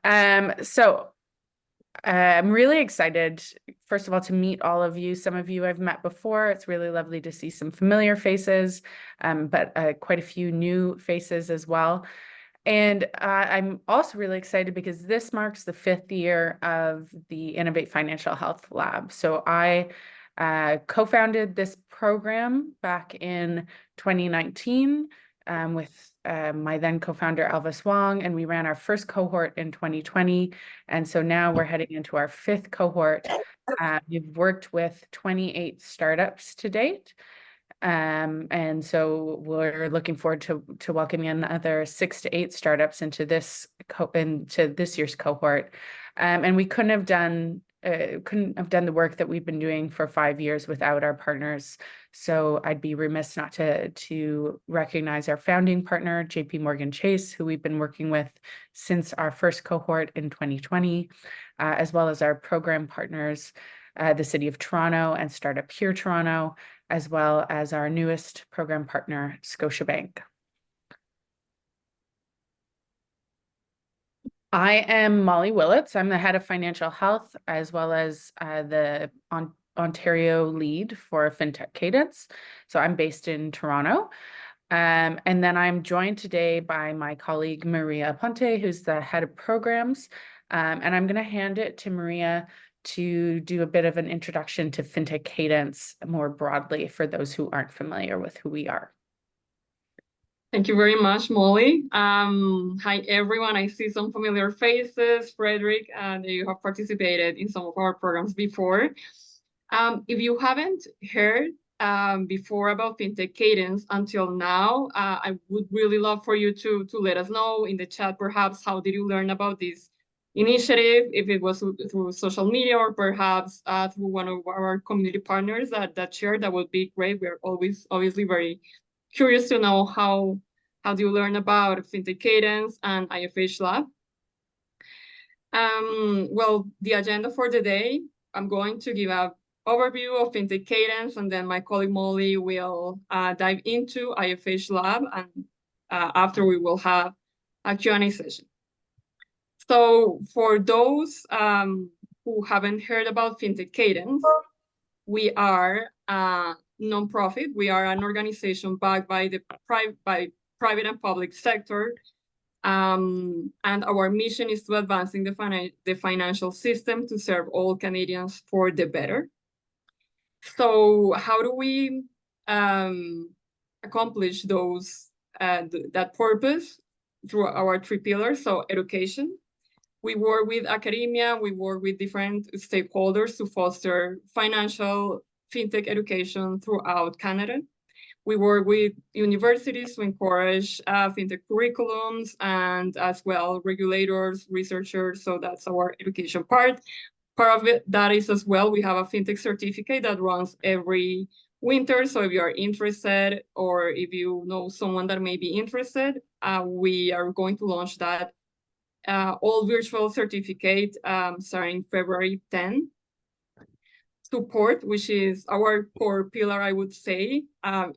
So I'm really excited, first of all, to meet all of you. Some of you I've met before. It's really lovely to see some familiar faces, but quite a few new faces as well. And I'm also really excited because this marks the 5th year of the Innovate Financial Health Lab. So I co-founded this program back in 2019 with my then co-founder Elvis Wong, and we ran our first cohort in 2020. And so now we're heading into our 5th cohort. We've worked with 28 startups to date. And so we're looking forward to welcoming another 6 to 8 startups into this year's cohort. And we couldn't have done the work that we've been doing for 5 years without our partners. So I'd be remiss not to recognize our founding partner, JP Chase, who we've been working with since our first cohort in 2020, as well as our program partners, the City of Toronto and Startup Here Toronto, as well as our newest program partner, Scotiabank. I am Molly Willits. I'm the head of financial health, as well as the Ontario lead for FinTech Cadence. So I'm based in Toronto. And then I'm joined today by my colleague, Maria Ponte, who's the head of programs. And I'm going to hand it to Maria to do a bit of an introduction to FinTech Cadence more broadly for those who aren't familiar with who we are. Thank you very much, Molly. Hi, everyone. I see some familiar faces. Frederick, and you have participated in some of our programs before. If you haven't heard before about FinTech Cadence until now, I would really love for you to let us know in the chat, perhaps, how did you learn about this initiative, if it was through social media or perhaps through one of our community partners that shared. That would be great. We're always obviously very curious to know how do you learn about FinTech Cadence and IFH Lab. Well, the agenda for the day, I'm going to give an overview of FinTech Cadence, and then my colleague Molly will dive into IFH Lab, and after we will have a Q&A session. So for those who haven't heard about FinTech Cadence, we are a nonprofit. We are an organization backed by the private and public sector. And our mission is to advancing the financial system to serve all Canadians for the better. So how do we accomplish that purpose? Through our 3 pillars. So education. We work with academia, we work with different stakeholders to foster financial FinTech education throughout Canada. We work with universities to encourage FinTech curriculums, and as well regulators, researchers. So that's our education part. Part of it, that is as well, we have a FinTech certificate that runs every winter. So if you are interested, or if you know someone that may be interested, we are going to launch that all virtual certificate starting February 10. Support, which is our core pillar, I would say,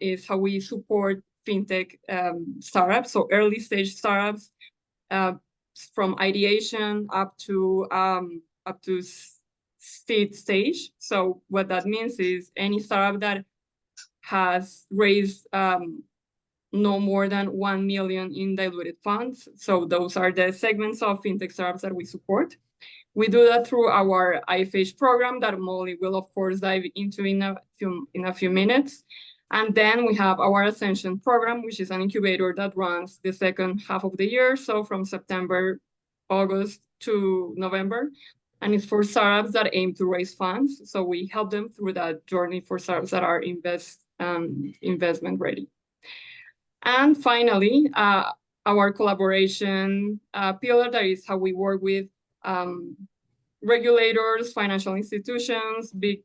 is how we support FinTech startups, so early stage startups, from ideation up to seed stage. So what that means is any startup that has raised no more than 1 million in diluted funds. So those are the segments of FinTech startups that we support. We do that through our IFH program that Molly will, of course, dive into in a few minutes. And then we have our Ascension program, which is an incubator that runs the second half of the year. So from September, August to November. And it's for startups that aim to raise funds. So we help them through that journey for startups that are investment ready. And finally, our collaboration pillar, that is how we work with regulators, financial institutions, big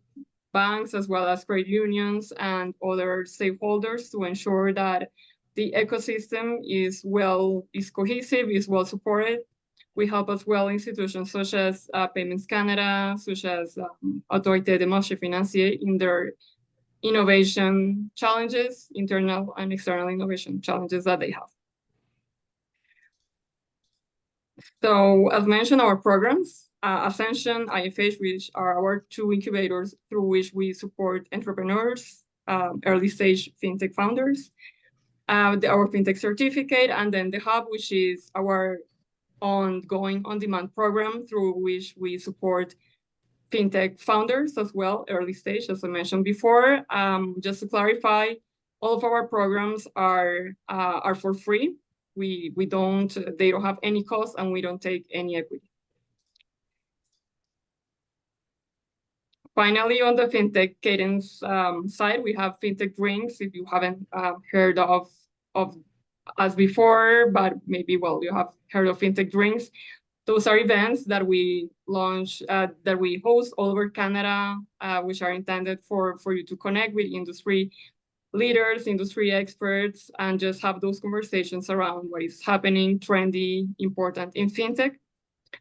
banks, as well as credit unions and other stakeholders to ensure that the ecosystem is cohesive, is well supported. We help as well institutions such as Payments Canada, such as Autorité des Marchés Financiers in their innovation challenges, internal and external innovation challenges that they have. So as mentioned, our programs, Ascension, IFH, which are our two incubators through which we support entrepreneurs, early stage fintech founders, our fintech certificate, and then the hub, which is our ongoing on-demand program through which we support fintech founders as well, early stage, as I mentioned before. Just to clarify, all of our programs are for free. They don't have any cost, and we don't take any equity. Finally, on the fintech cadence side, we have fintech drinks. If you haven't heard of us before, but maybe, well, you have heard of fintech drinks. Those are events that we launch, that we host all over Canada, which are intended for you to connect with industry leaders, industry experts, and just have those conversations around what is happening, trendy, important in fintech.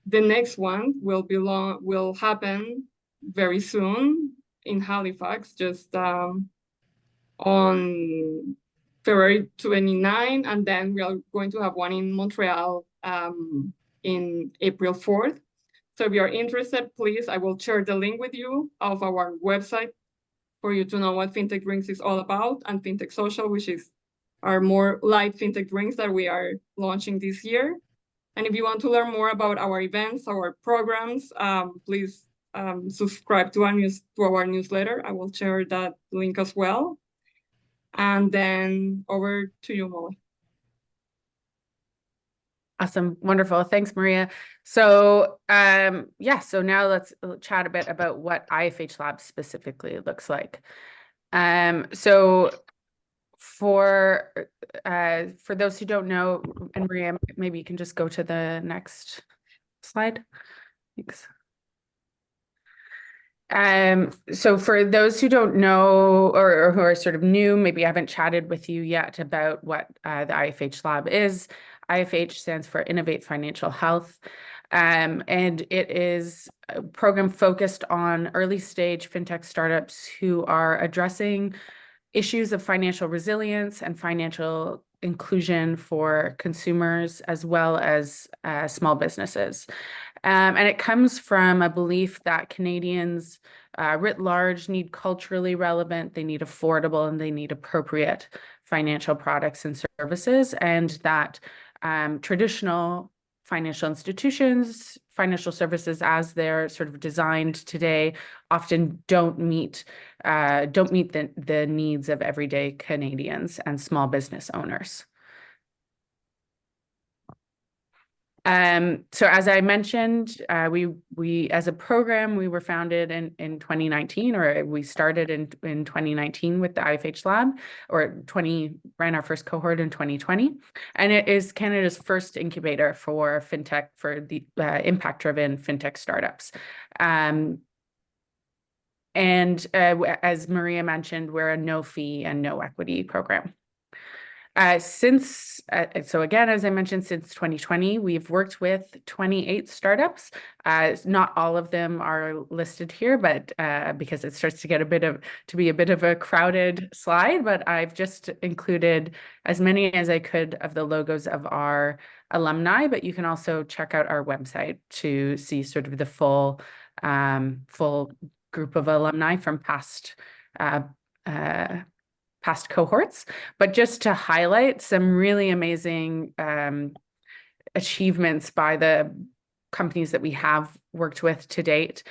The next one will happen very soon in Halifax, just on February 29, and then we are going to have one in Montreal in April 4th. So if you're interested, please, I will share the link with you of our website for you to know what Fintech Drinks is all about, and Fintech Social, which is our more light fintech drinks that we are launching this year. And if you want to learn more about our events, our programs, please subscribe to our newsletter. I will share that link as well. And then over to you, Molly. Awesome. Wonderful. Thanks, Maria. So, so now let's chat a bit about what IFH Lab specifically looks like. So for those who don't know, and Maria, maybe you can just go to the next slide. Thanks. So for those who don't know, or who are sort of new, maybe I haven't chatted with you yet about what the IFH Lab is. IFH stands for Innovate Financial Health, and it is a program focused on early stage fintech startups who are addressing issues of financial resilience and financial inclusion for consumers as well as small businesses. And it comes from a belief that Canadians writ large need culturally relevant, they need affordable, and they need appropriate financial products and services, and that traditional financial institutions, financial services as they're sort of designed today, often don't meet the needs of everyday Canadians and small business owners. So as I mentioned, we as a program, we were founded in 2019, or we started in 2019 with the IFH Lab, ran our first cohort in 2020. And it is Canada's first incubator for fintech, for the impact-driven fintech startups. And as Maria mentioned, we're a no fee and no equity program. So again, as I mentioned, since 2020, we've worked with 28 startups. Not all of them are listed here, but because it starts to be a bit of a crowded slide, but I've just included as many as I could of the logos of our alumni, but you can also check out our website to see sort of the full group of alumni from past cohorts, but just to highlight some really amazing achievements by the companies that we have worked with to date.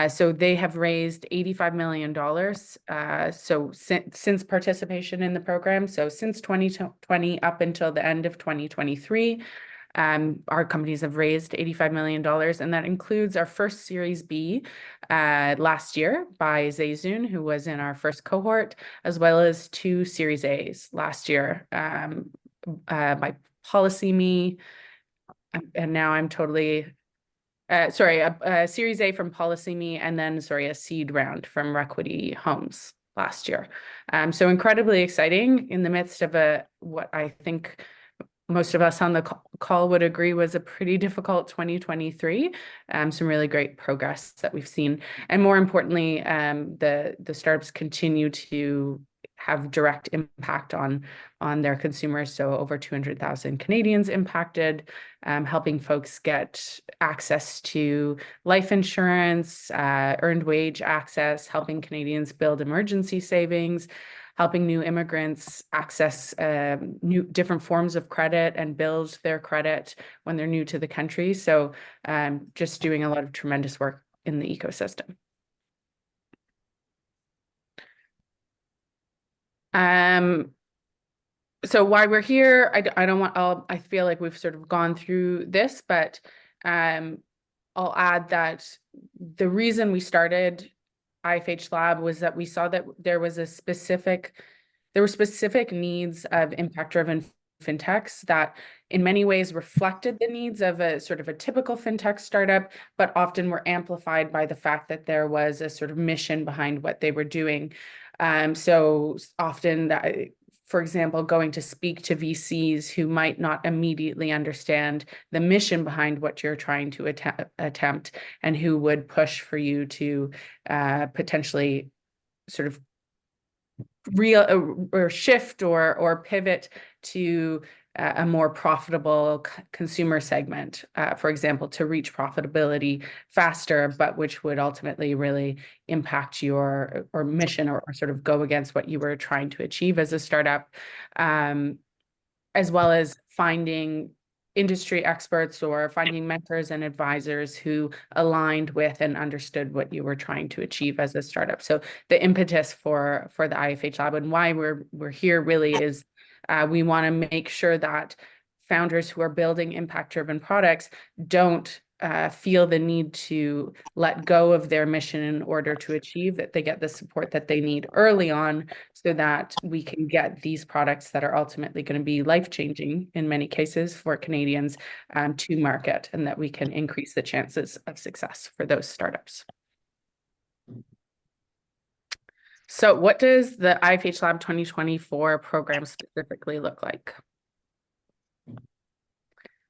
So they have raised $85 million. So since participation in the program, so since 2020 up until the end of 2023, our companies have raised $85 million, and that includes our first Series B last year by Zayzoon, who was in our first cohort, as well as two Series A's last year by PolicyMe, and now I'm totally a Series A from PolicyMe, and then a seed round from Requity Homes last year. So incredibly exciting in the midst of what I think most of us on the call would agree was a pretty difficult 2023. Some really great progress that we've seen. And more importantly, the startups continue to have direct impact on their consumers. So over 200,000 Canadians impacted, helping folks get access to life insurance, earned wage access, helping Canadians build emergency savings, helping new immigrants access new different forms of credit and build their credit when they're new to the country. So just doing a lot of tremendous work in the ecosystem. So why we're here, I don't want, I feel like we've sort of gone through this, but I'll add that the reason we started IFH Lab was that we saw that there were specific needs of impact-driven fintechs that in many ways reflected the needs of a sort of a typical fintech startup, but often were amplified by the fact that there was a sort of mission behind what they were doing. So often that, for example, going to speak to VCs who might not immediately understand the mission behind what you're trying to attempt and who would push for you to potentially sort of or shift or pivot to a more profitable consumer segment, for example, to reach profitability faster, but which would ultimately really impact your mission or sort of go against what you were trying to achieve as a startup, as well as finding industry experts or finding mentors and advisors who aligned with and understood what you were trying to achieve as a startup. So the impetus for the IFH Lab and why we're here really is we want to make sure that founders who are building impact-driven products don't feel the need to let go of their mission in order to achieve that they get the support that they need early on so that we can get these products that are ultimately going to be life-changing in many cases for Canadians to market, and that we can increase the chances of success for those startups. So what does the IFH Lab 2024 program specifically look like?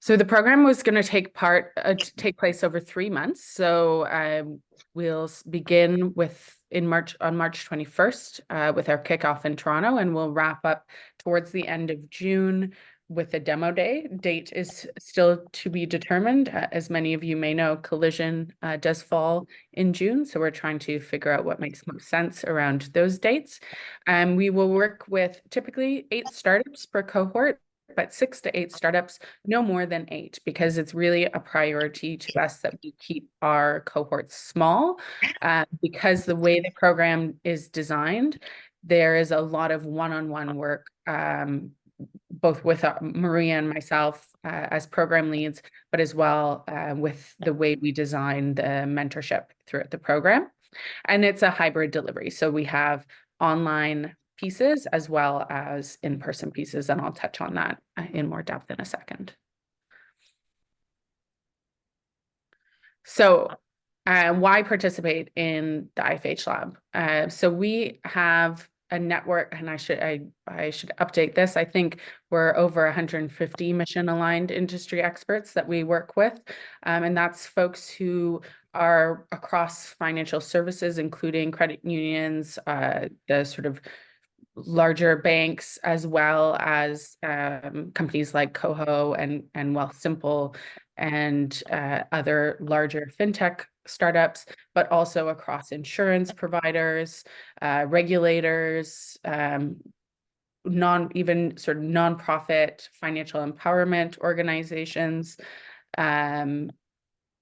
So the program was going to take place over 3 months. So we'll begin on March 21st with our kickoff in Toronto, and we'll wrap up towards the end of June with a demo day. Date is still to be determined. As many of you may know, Collision does fall in June, so we're trying to figure out what makes most sense around those dates. We will work with typically 8 startups per cohort, but 6 to 8 startups, no more than 8, because it's really a priority to us that we keep our cohorts small, because the way the program is designed, there is a lot of one-on-one work, both with Maria and myself as program leads, but as well with the way we design the mentorship throughout the program. And it's a hybrid delivery. So we have online pieces as well as in-person pieces, and I'll touch on that in more depth in a second. So why participate in the IFH Lab? So we have a network, and I should update this. I think we're over 150 mission-aligned industry experts that we work with, and that's folks who are across financial services, including credit unions, the sort of larger banks, as well as companies like Coho and Wealthsimple and other larger fintech startups, but also across insurance providers, regulators, even sort of nonprofit financial empowerment organizations,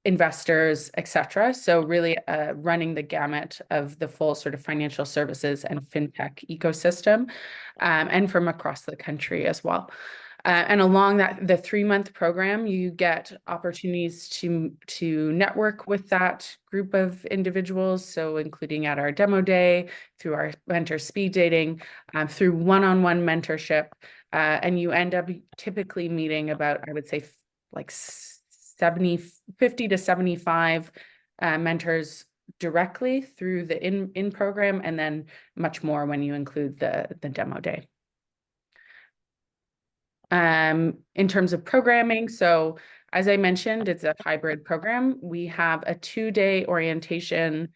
investors, et cetera. So really running the gamut of the full sort of financial services and fintech ecosystem, and from across the country as well. And along the 3-month program, you get opportunities to network with that group of individuals. So including at our demo day, through our mentor speed dating, through one-on-one mentorship, and you end up typically meeting about, I would say, like 50 to 75 mentors directly through the in program, and then much more when you include the demo day. In terms of programming, so as I mentioned, it's a hybrid program. We have a 2-day orientation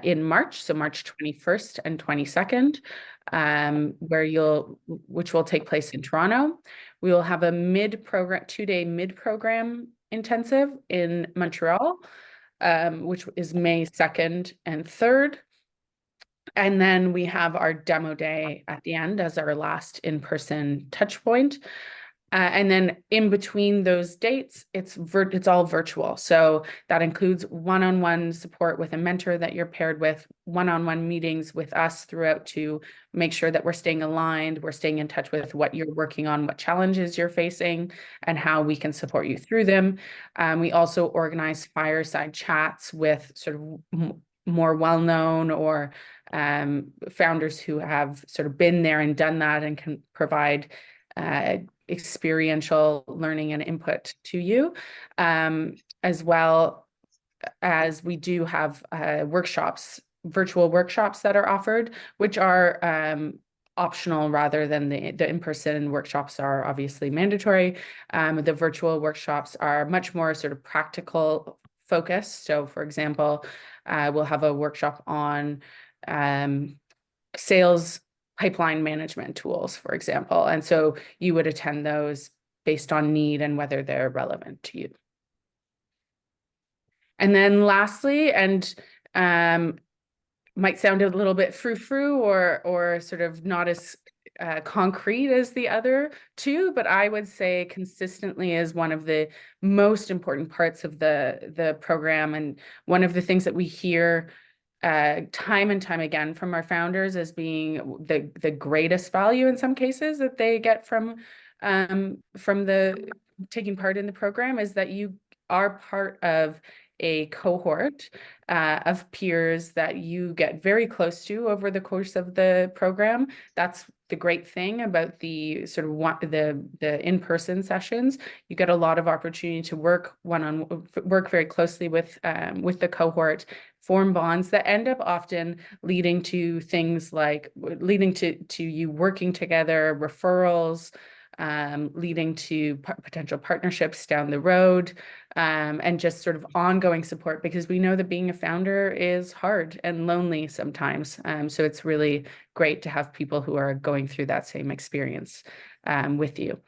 in March, so March 21st and 22nd. which will take place in Toronto. We will have a mid-program, 2-day mid-program intensive in Montreal, which is May 2nd and 3rd. And then we have our demo day at the end as our last in-person touch point. And then in between those dates, it's all virtual. So that includes one-on-one support with a mentor that you're paired with, one-on-one meetings with us throughout to make sure that we're staying aligned, we're staying in touch with what you're working on, what challenges you're facing, and how we can support you through them. We also organize fireside chats with sort of more well-known or founders who have sort of been there and done that and can provide experiential learning and input to you, as well as we do have virtual workshops that are offered, which are optional rather than the in-person workshops are obviously mandatory. The virtual workshops are much more sort of practical focused. So for example, we'll have a workshop on sales pipeline management tools, for example. And so you would attend those based on need and whether they're relevant to you. And then lastly, and might sound a little bit frou-frou or sort of not as concrete as the other two, but I would say consistently is one of the most important parts of the program. And one of the things that we hear time and time again from our founders as being the greatest value in some cases that they get from the taking part in the program is that you are part of a cohort of peers that you get very close to over the course of the program. That's the great thing about the sort of the in-person sessions. You get a lot of opportunity to work very closely with the cohort, form bonds that end up often leading to things like to you working together, referrals, leading to potential partnerships down the road, and just sort of ongoing support, because we know that being a founder is hard and lonely sometimes. So it's really great to have people who are going through that same experience with you.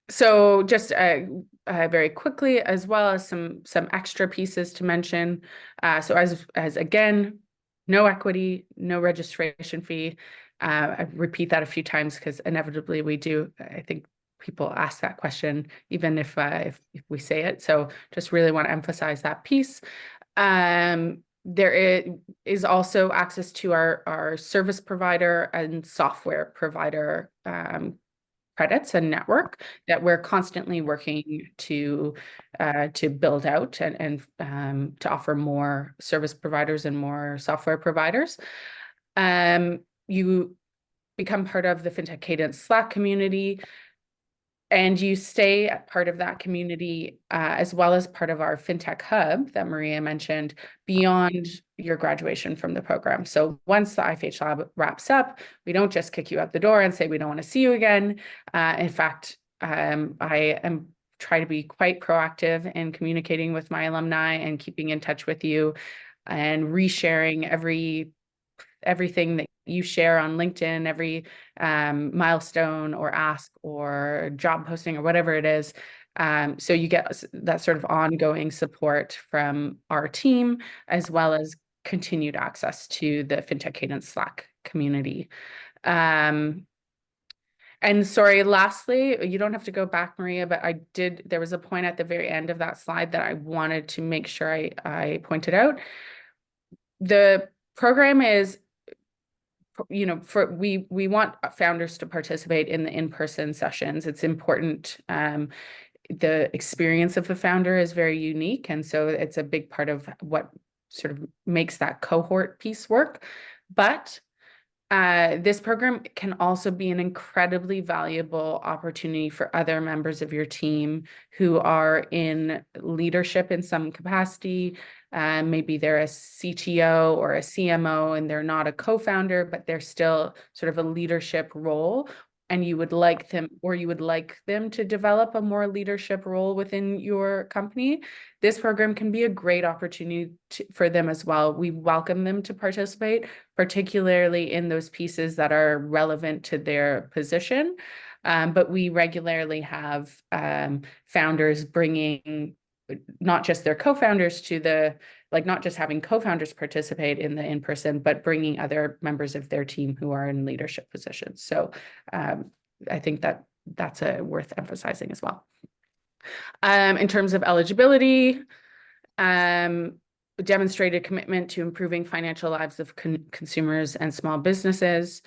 So just very quickly, as well as some extra pieces to mention. So as again, no equity, no registration fee. I repeat that a few times because inevitably we do. I think people ask that question even if we say it. So just really want to emphasize that piece. There is also access to our service provider and software provider credits and network that we're constantly working to build out and to offer more service providers and more software providers. You become part of the FinTech Cadence Slack community, and you stay part of that community as well as part of our FinTech Hub that Maria mentioned beyond your graduation from the program. So once the IFH Lab wraps up, we don't just kick you out the door and say we don't want to see you again. In fact, I am trying to be quite proactive in communicating with my alumni and keeping in touch with you and resharing everything that you share on LinkedIn, every milestone or ask or job posting or whatever it is. So you get that sort of ongoing support from our team, as well as continued access to the FinTech Cadence Slack community. And sorry, lastly, you don't have to go back, Maria, but there was a point at the very end of that slide that I wanted to make sure I pointed out. The program is, we want founders to participate in the in-person sessions. It's important. The experience of the founder is very unique, and so it's a big part of what sort of makes that cohort piece work. But this program can also be an incredibly valuable opportunity for other members of your team who are in leadership in some capacity. Maybe they're a CTO or a CMO and they're not a co-founder, but they're still sort of a leadership role. and you would like them to develop a more leadership role within your company, this program can be a great opportunity for them as well. We welcome them to participate, particularly in those pieces that are relevant to their position. But we regularly have founders bringing not just their co-founders to not just having co-founders participate in the in-person, but bringing other members of their team who are in leadership positions. So I think that's worth emphasizing as well. In terms of eligibility, demonstrated commitment to improving financial lives of consumers and small businesses.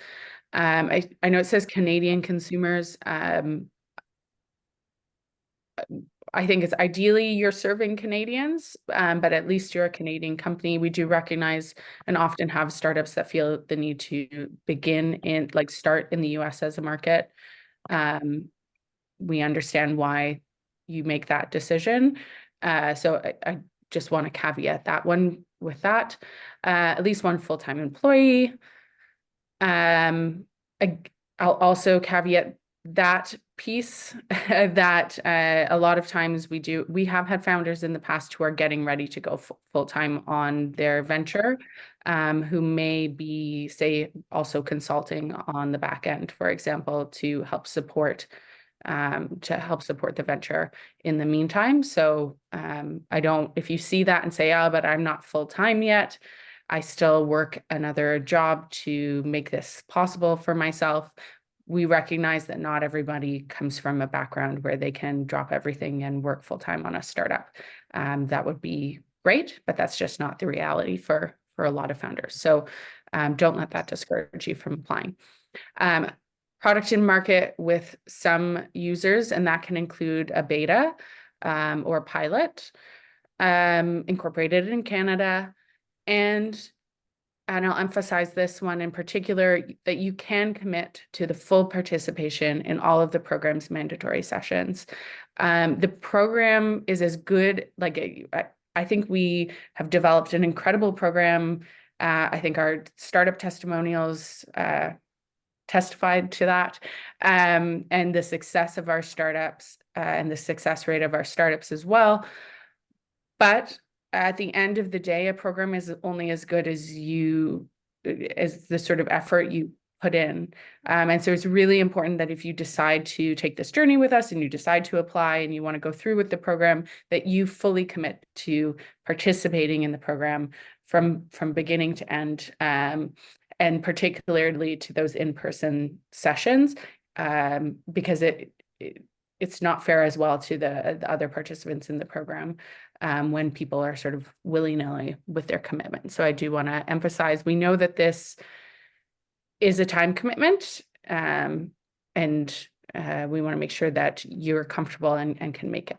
I know it says Canadian consumers. I think it's ideally you're serving Canadians, but at least you're a Canadian company. We do recognize and often have startups that feel the need to start in the US as a market. We understand why you make that decision. So I just want to caveat that one with that. At least one full-time employee. I'll also caveat that piece that a lot of times we have had founders in the past who are getting ready to go full-time on their venture, who may be, say, also consulting on the back end, for example, to help support the venture in the meantime. So if you see that and say, oh, but I'm not full-time yet, I still work another job to make this possible for myself. We recognize that not everybody comes from a background where they can drop everything and work full-time on a startup. That would be great, but that's just not the reality for a lot of founders. So don't let that discourage you from applying. Product in market with some users, and that can include a beta or pilot, incorporated in Canada. And I'll emphasize this one in particular, that you can commit to the full participation in all of the program's mandatory sessions. The program is as good, I think we have developed an incredible program. I think our startup testimonials testified to that, and the success of our startups and the success rate of our startups as well. But at the end of the day, a program is only as good as the sort of effort you put in. And so it's really important that if you decide to take this journey with us and you decide to apply and you want to go through with the program, that you fully commit to participating in the program from beginning to end, and particularly to those in-person sessions, because it's not fair as well to the other participants in the program when people are sort of willy-nilly with their commitment. So I do want to emphasize, we know that this is a time commitment, and we want to make sure that you're comfortable and can make it.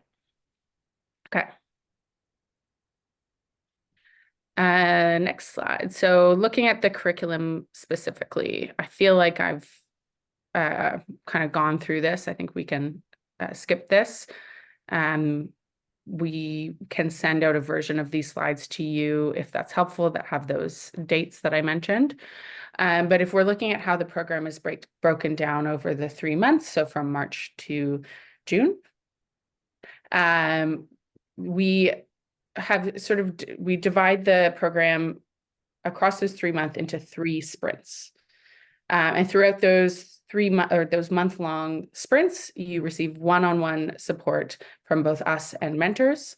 Okay. Next slide. So looking at the curriculum specifically, I feel like I've kind of gone through this. I think we can skip this. We can send out a version of these slides to you if that's helpful, that have those dates that I mentioned. But if we're looking at how the program is broken down over the 3 months, so from March to June, we divide the program across those 3 months into 3 sprints. And throughout those those month-long sprints, you receive one-on-one support from both us and mentors.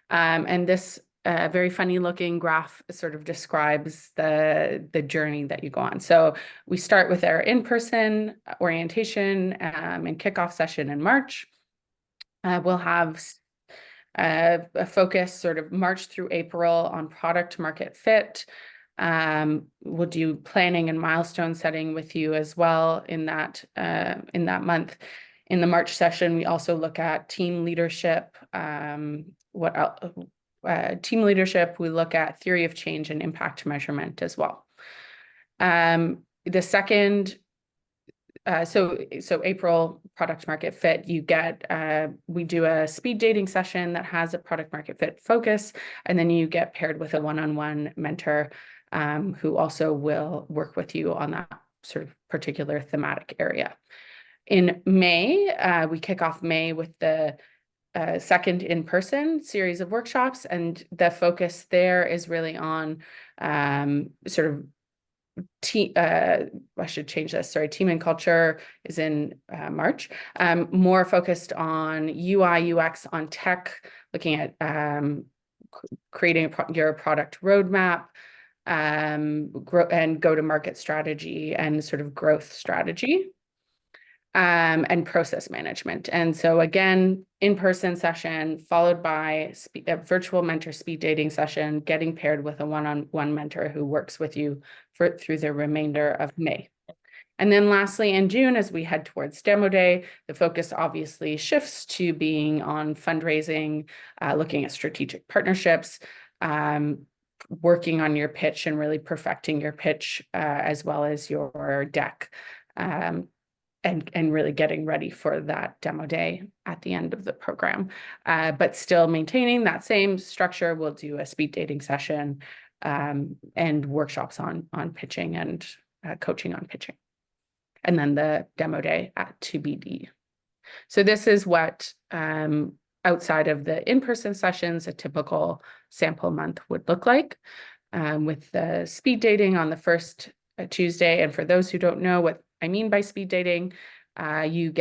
And this very funny-looking graph sort of describes the journey that you go on. So we start with our in-person orientation and kickoff session in March. We'll have a focus sort of March through April on product market fit. We'll do planning and milestone setting with you as well in that month. In the March session, we also look at team leadership. Team leadership, we look at theory of change and impact measurement as well. The second, so April product market fit, we do a speed dating session that has a product market fit focus, and then you get paired with a one-on-one mentor who also will work with you on that sort of particular thematic area. In May, we kick off May with the second in-person series of workshops, and the focus there is really on sort of team. I should change this. Sorry, team and culture is in March. More focused on UI, UX, on tech, looking at creating your product roadmap, and go-to-market strategy and sort of growth strategy. And process management. And so again, in-person session followed by a virtual mentor speed dating session, getting paired with a one-on-one mentor who works with you through the remainder of May. And then lastly, in June, as we head towards Demo Day, the focus obviously shifts to being on fundraising, looking at strategic partnerships, working on your pitch and really perfecting your pitch, as well as your deck. And really getting ready for that demo day at the end of the program. But still maintaining that same structure, we'll do a speed dating session and workshops on pitching and coaching on pitching. And then the demo day at 2BD. So this is what, outside of the in-person sessions, a typical sample month would look like, with the speed dating on the first Tuesday. And for those who don't know what I mean by speed dating, you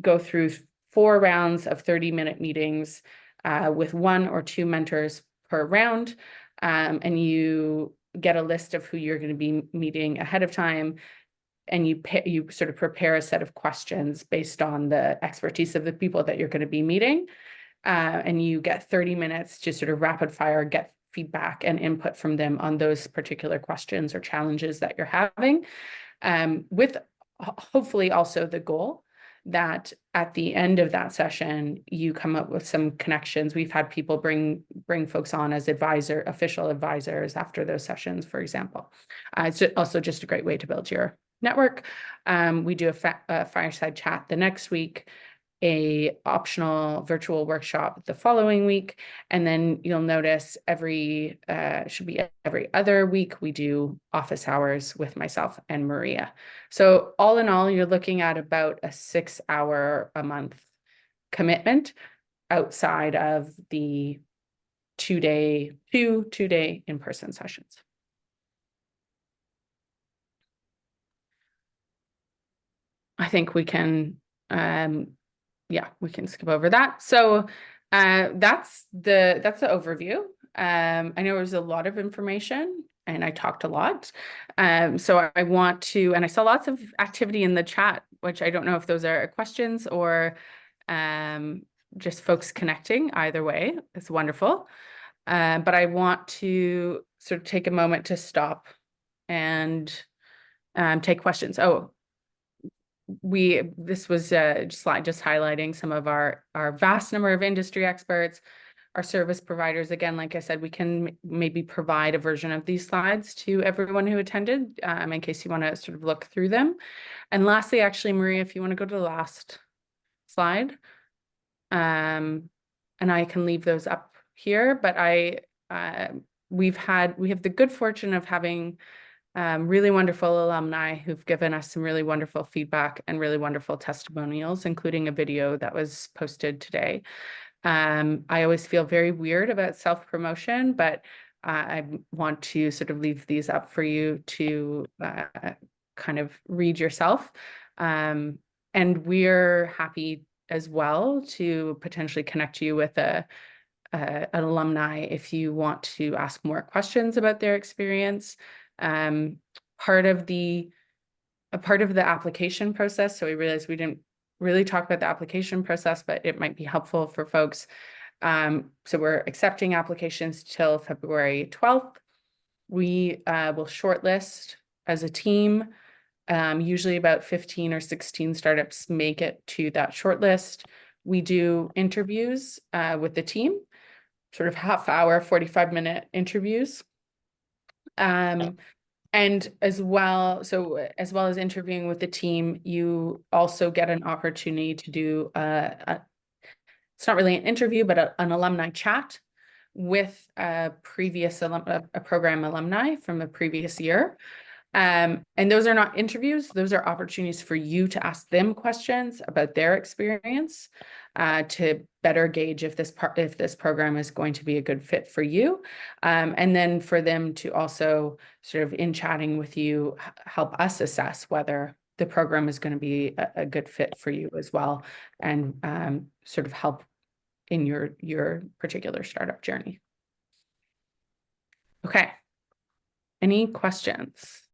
go through 4 rounds of 30-minute meetings with 1 or 2 mentors per round, and you get a list of who you're going to be meeting ahead of time, and you sort of prepare a set of questions based on the expertise of the people that you're going to be meeting, and you get 30 minutes to sort of rapid fire get feedback and input from them on those particular questions or challenges that you're having. With hopefully also the goal that at the end of that session, you come up with some connections. We've had people bring folks on as official advisors after those sessions, for example. It's also just a great way to build your network. We do a fireside chat the next week, a optional virtual workshop the following week, and then you'll notice should be every other week we do office hours with myself and Maria. So all in all, you're looking at about a 6-hour a month commitment outside of the two-day in-person sessions. I think we can yeah, we can skip over that. So that's the overview. I know there's a lot of information and I talked a lot. So I want to, and I saw lots of activity in the chat, which I don't know if those are questions or just folks connecting. Either way, it's wonderful. But I want to sort of take a moment to stop and take questions. Oh, this was just highlighting some of our vast number of industry experts, our service providers. Again, like I said, we can maybe provide a version of these slides to everyone who attended, in case you want to sort of look through them. And lastly, actually, Maria, if you want to go to the last slide, and I can leave those up here, but we have the good fortune of having really wonderful alumni who've given us some really wonderful feedback and really wonderful testimonials, including a video that was posted today. I always feel very weird about self-promotion, but I want to sort of leave these up for you to kind of read yourself. And we're happy as well to potentially connect you with an alumni if you want to ask more questions about their experience. Part of the application process. So we realized we didn't really talk about the application process, but it might be helpful for folks. So we're accepting applications till February 12th. We will shortlist as a team. Usually about 15 or 16 startups make it to that shortlist. We do interviews with the team, sort of half-hour, 45-minute interviews. And as well as interviewing with the team, you also get an opportunity to do it's not really an interview, but an alumni chat with a previous program alumni from a previous year. And those are not interviews, those are opportunities for you to ask them questions about their experience, to better gauge if this program is going to be a good fit for you. And then for them to also sort of in chatting with you, help us assess whether the program is going to be a good fit for you as well, and sort of help in your particular startup journey. Okay. Any questions?